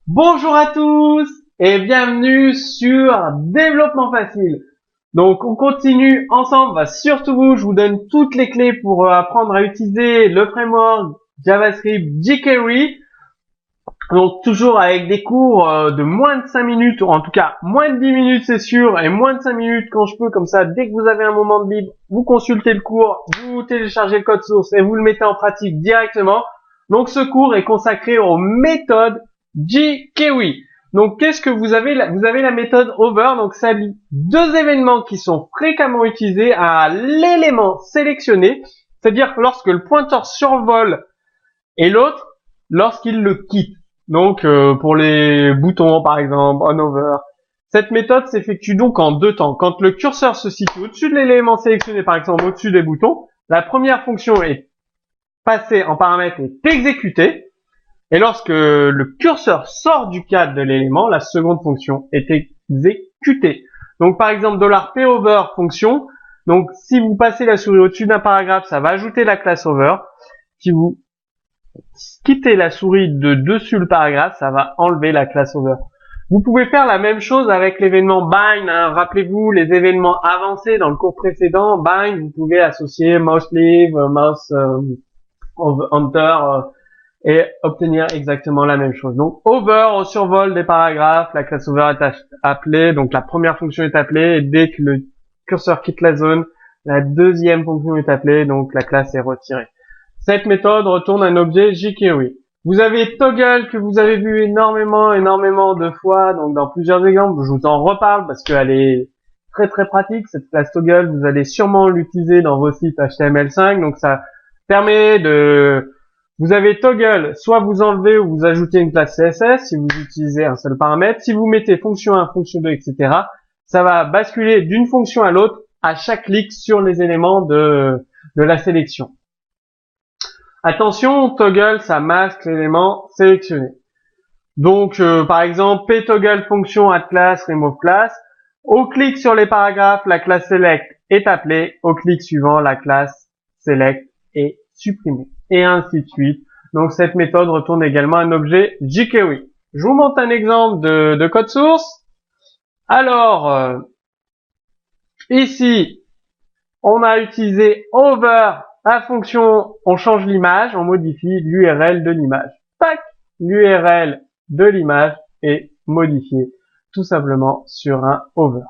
Bonjour à tous et bienvenue sur Développement Facile. Donc on continue ensemble, je vous donne toutes les clés pour apprendre à utiliser le framework JavaScript jQuery. Donc toujours avec des cours de moins de 5 minutes, ou en tout cas moins de 10 minutes c'est sûr, et moins de 5 minutes quand je peux, comme ça dès que vous avez un moment de libre, vous consultez le cours, vous téléchargez le code source et vous le mettez en pratique directement. Donc ce cours est consacré aux méthodes jQuery. Donc qu'est-ce que vous avez là? Vous avez la méthode over, donc ça lie deux événements qui sont fréquemment utilisés à l'élément sélectionné, c'est-à-dire que lorsque le pointeur survole et l'autre lorsqu'il le quitte. Donc pour les boutons par exemple, on over. Cette méthode s'effectue donc en deux temps. Quand le curseur se situe au-dessus de l'élément sélectionné, par exemple au-dessus des boutons, la première fonction est passée en paramètre est exécutée. Et lorsque le curseur sort du cadre de l'élément, la seconde fonction est exécutée. Donc par exemple $pover fonction. Donc si vous passez la souris au-dessus d'un paragraphe, ça va ajouter la classe over. Si vous quittez la souris de dessus le paragraphe, ça va enlever la classe over. Vous pouvez faire la même chose avec l'événement bind. Rappelez-vous les événements avancés dans le cours précédent. Bind, vous pouvez associer mouse leave, mouse enter et obtenir exactement la même chose. Donc over au survol des paragraphes, la classe over est appelée, donc la première fonction est appelée, et dès que le curseur quitte la zone, la deuxième fonction est appelée, donc la classe est retirée. Cette méthode retourne un objet jQuery. Vous avez toggle que vous avez vu énormément de fois, donc dans plusieurs exemples. Je vous en reparle parce qu'elle est très pratique. Cette classe toggle, vous allez sûrement l'utiliser dans vos sites HTML5. Donc ça permet de... Vous avez toggle, soit vous enlevez ou vous ajoutez une classe CSS si vous utilisez un seul paramètre. Si vous mettez fonction 1, fonction 2, etc., ça va basculer d'une fonction à l'autre à chaque clic sur les éléments de la sélection. Attention, toggle, ça masque l'élément sélectionné. Donc, par exemple, ptoggle fonction add class, remove class. Au clic sur les paragraphes, la classe select est appelée. Au clic suivant, la classe select est supprimée. Et ainsi de suite. Donc, cette méthode retourne également un objet jQuery. Je vous montre un exemple de code source. Alors, ici, on a utilisé over. La fonction, on change l'image, on modifie l'URL de l'image. Tac, l'URL de l'image est modifiée tout simplement sur un over.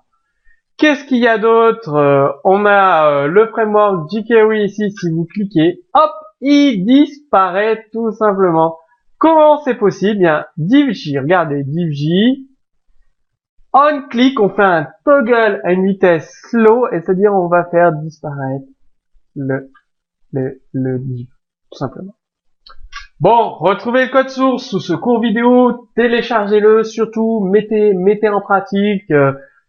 Qu'est-ce qu'il y a d'autre? On a le framework jQuery ici, si vous cliquez, hop, il disparaît tout simplement. Comment c'est possible? Bien, divj, regardez, divj, on click, on fait un toggle à une vitesse slow, et c'est-à-dire on va faire disparaître le div, tout simplement. Bon, retrouvez le code source sous ce cours vidéo, téléchargez-le, surtout mettez en pratique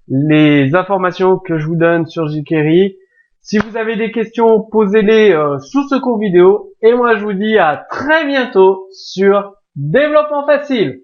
les informations que je vous donne sur jQuery. Si vous avez des questions, posez-les sous ce cours vidéo, et moi je vous dis à très bientôt sur Développement Facile.